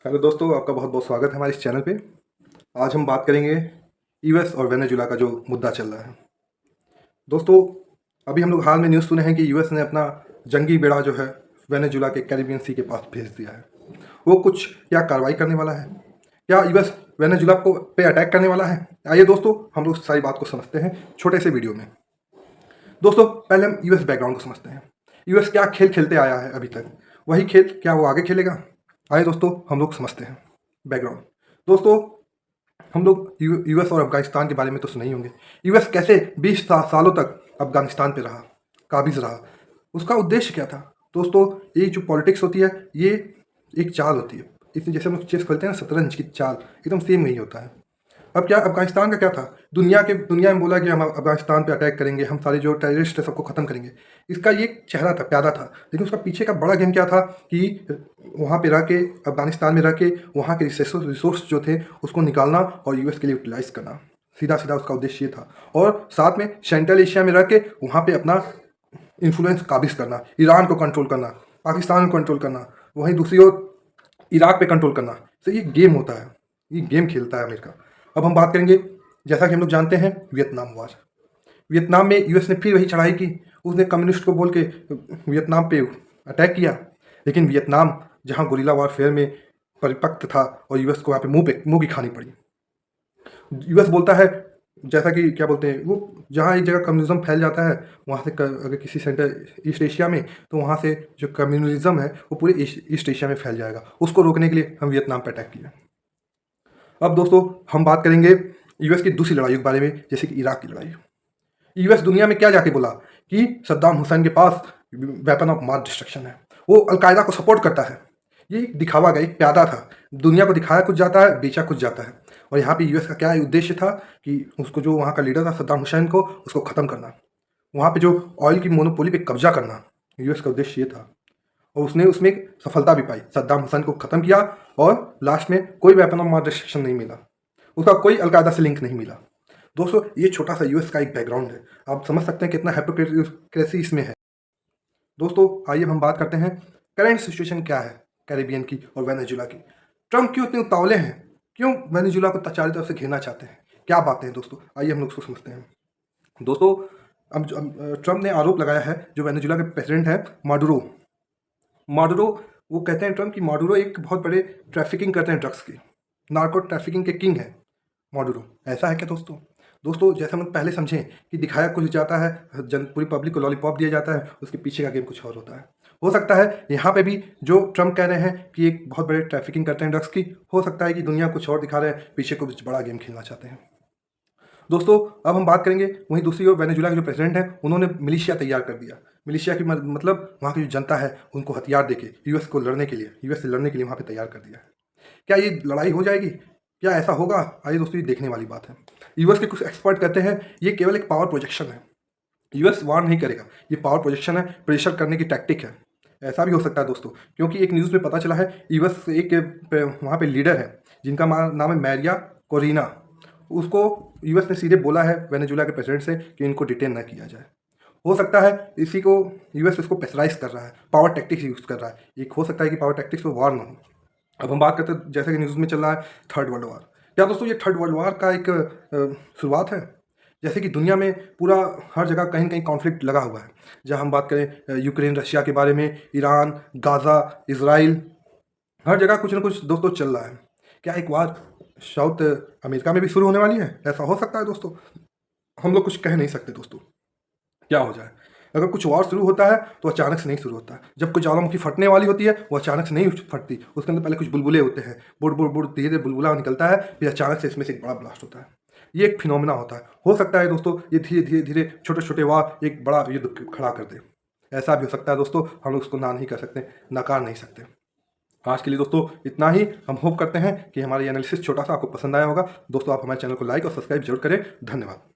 Hello दोस्तों, आपका बहुत बहुत स्वागत है हमारे इस चैनल पे। आज हम बात करेंगे यूएस और वेनेजुला का जो मुद्दा चल रहा है। दोस्तों, अभी हम लोग हाल में न्यूज़ सुने हैं कि यूएस ने अपना जंगी बेड़ा जो है वेनेजुला के कैरिबियन सी के पास भेज दिया है। वो कुछ क्या कार्रवाई करने वाला है? क्या यूएस वेनेजुला को पे अटैक करने वाला है? आइए दोस्तों, हम लोग सारी बात को समझते हैं छोटे से वीडियो में। दोस्तों, पहले हम यूएस बैकग्राउंड को समझते हैं। यूएस क्या खेल खेलते आया है अभी तक, वही खेल क्या वो आगे खेलेगा? आइए दोस्तों, हम लोग समझते हैं बैकग्राउंड। दोस्तों, हम लोग यूएस और अफगानिस्तान के बारे में तो सुने ही होंगे। यूएस कैसे 20 सालों तक अफगानिस्तान पे रहा, काबिज रहा। उसका उद्देश्य क्या था? दोस्तों, ये जो पॉलिटिक्स होती है, ये एक चाल होती है। इसमें जैसे हम लोग चेस खेलते हैं ना, शतरंज की चाल, एकदम सेम यही होता है। अब क्या अफगानिस्तान का क्या था? दुनिया में बोला कि हम अफगानिस्तान पे अटैक करेंगे, हम सारे जो टेररिस्ट है सबको ख़त्म करेंगे। इसका ये चेहरा था, प्यादा था। लेकिन उसका पीछे का बड़ा गेम क्या था कि वहाँ पे रह के, अफगानिस्तान में रह के, वहाँ के रिसोर्स जो थे उसको निकालना और यूएस के लिए यूटिलाइज करना। सीधा सीधा उसका उद्देश्य ये था। और साथ में सेंट्रल एशिया में रह के वहाँ पे अपना इन्फ्लुएंस काबिज करना, ईरान को कंट्रोल करना, पाकिस्तान को कंट्रोल करना, वहीं दूसरी ओर इराक पे कंट्रोल करना। तो ये गेम होता है, ये गेम खेलता है अमेरिका। अब हम बात करेंगे, जैसा कि हम लोग जानते हैं, वियतनाम वार। वियतनाम में यूएस ने फिर वही चढ़ाई की। उसने कम्युनिस्ट को बोल के वियतनाम पे अटैक किया। लेकिन वियतनाम जहां गुरिल्ला वॉरफेयर में परिपक्व था और यूएस को वहाँ पे मुंह की खानी पड़ी। यूएस बोलता है, जैसा कि क्या बोलते हैं वो, जहाँ एक जगह कम्युनिज्म फैल जाता है, वहाँ से अगर किसी सेंटर ईस्ट एशिया में, तो वहाँ से जो कम्युनिज्म है वो पूरे ईस्ट एशिया में फैल जाएगा। उसको रोकने के लिए हम वियतनाम पर अटैक किया। अब दोस्तों, हम बात करेंगे यूएस की दूसरी लड़ाई के बारे में, जैसे कि इराक की लड़ाई। यूएस दुनिया में क्या जाके बोला कि सद्दाम हुसैन के पास वेपन ऑफ मास डिस्ट्रक्शन है, वो अलकायदा को सपोर्ट करता है। ये एक दिखावा गया, एक प्यादा था। दुनिया को दिखाया कुछ जाता है, बेचा कुछ जाता है। और यहाँ पे यूएस का क्या उद्देश्य था कि उसको, जो वहाँ का लीडर था सद्दाम हुसैन को, उसको ख़त्म करना, वहाँ पे जो ऑयल की मोनोपोली पे कब्जा करना, यूएस का उद्देश्य ये था। और उसने उसमें एक सफलता भी पाई, सद्दाम हुसैन को ख़त्म किया। और लास्ट में कोई वेपन ऑफ मास डिस्ट्रक्शन नहीं मिला, उसका कोई अलकायदा से लिंक नहीं मिला। दोस्तों, ये छोटा सा यूएस का एक बैकग्राउंड है। आप समझ सकते हैं कितना हिपोक्रेसी इसमें है। दोस्तों, आइए हम बात करते हैं करंट सिचुएशन क्या है कैरेबियन की और वेनेजुला की। ट्रम्प क्यों इतने उतावले हैं? क्यों वेनेजुला को चारों तरफ से घेरना चाहते हैं? क्या बातें हैं दोस्तों? आइए हम लोग उसको समझते हैं। दोस्तों, अब ट्रम्प ने आरोप लगाया है, जो वेनेजुला के प्रेसिडेंट है माडुरो। माडुरो, वो कहते हैं ट्रम्प कि माडुरो एक बहुत बड़े ट्रैफिकिंग करते हैं, ड्रग्स की, नार्को ट्रैफिकिंग के किंग है माडुरो। ऐसा है क्या दोस्तों? दोस्तों, जैसे हम पहले समझें कि दिखाया कुछ जाता है, पूरी पब्लिक को लॉलीपॉप दिया जाता है, उसके पीछे का गेम कुछ और होता है। हो सकता है यहाँ पे भी जो ट्रम्प कह रहे हैं कि एक बहुत बड़े ट्रैफिकिंग करते हैं ड्रग्स की, हो सकता है कि दुनिया कुछ और दिखा रहे हैं, पीछे कुछ बड़ा गेम खेलना चाहते हैं। दोस्तों, अब हम बात करेंगे वहीं दूसरी ओर वेनेजुला के जो प्रेसिडेंट हैं, उन्होंने मिलिशिया तैयार कर दिया। मिलिशिया की मतलब वहाँ की जो जनता है उनको हथियार देके यूएस से लड़ने के लिए वहाँ पे तैयार कर दिया है। क्या ये लड़ाई हो जाएगी? क्या ऐसा होगा? आइए दोस्तों, ये देखने वाली बात है। यूएस के कुछ एक्सपर्ट कहते हैं ये केवल एक पावर प्रोजेक्शन है, यूएस वार नहीं करेगा, ये पावर प्रोजेक्शन है, प्रेशर करने की टैक्टिक है। ऐसा भी हो सकता है दोस्तों, क्योंकि एक न्यूज़ में पता चला है यूएस एक वहाँ पे लीडर है जिनका नाम है मैरिया कोरिना। उसको यूएस ने सीधे बोला है वेनेजुला के प्रेसिडेंट से कि इनको डिटेन न किया जाए। हो सकता है इसी को यूएस इसको प्रेशराइज कर रहा है, पावर टैक्टिक्स यूज़ कर रहा है। एक हो सकता है कि पावर टैक्टिक्स में वार ना हो। अब हम बात करते हैं, जैसे कि न्यूज़ में चल रहा है, थर्ड वर्ल्ड वार। क्या दोस्तों ये थर्ड वर्ल्ड वार का एक शुरुआत है? जैसे कि दुनिया में पूरा हर जगह कहीं न कहीं कॉन्फ्लिक्ट लगा हुआ है। जहाँ हम बात करें यूक्रेन रशिया के बारे में, ईरान, गाज़ा, इज़राइल, हर जगह कुछ ना कुछ दोस्तों चल रहा है। क्या एक वार साउथ अमेरिका में भी शुरू होने वाली है? ऐसा हो सकता है दोस्तों, हम लोग कुछ कह नहीं सकते दोस्तों, क्या हो जाए। अगर कुछ वॉर शुरू होता है तो अचानक से नहीं शुरू होता है। जब कोई ज्वालामुखी फटने वाली होती है, वो अचानक से नहीं फटती, उसके अंदर पहले कुछ बुलबुले होते हैं, बुड़ बुड़ बुड़ धीरे धीरे बुलबुला निकलता है, फिर अचानक से इसमें से एक बड़ा ब्लास्ट होता है। ये एक फिनोमिना होता है। हो सकता है दोस्तों ये धीरे धीरे धीरे छोटे छोटे वार एक बड़ा युद्ध खड़ा कर दे। ऐसा भी हो सकता है दोस्तों, हम लोग उसको ना नहीं कर सकते, नकार नहीं सकते। आज के लिए दोस्तों इतना ही। हम होप करते हैं कि हमारा ये एनालिसिस छोटा सा आपको पसंद आया होगा। दोस्तों, आप हमारे चैनल को लाइक और सब्सक्राइब जरूर करें। धन्यवाद।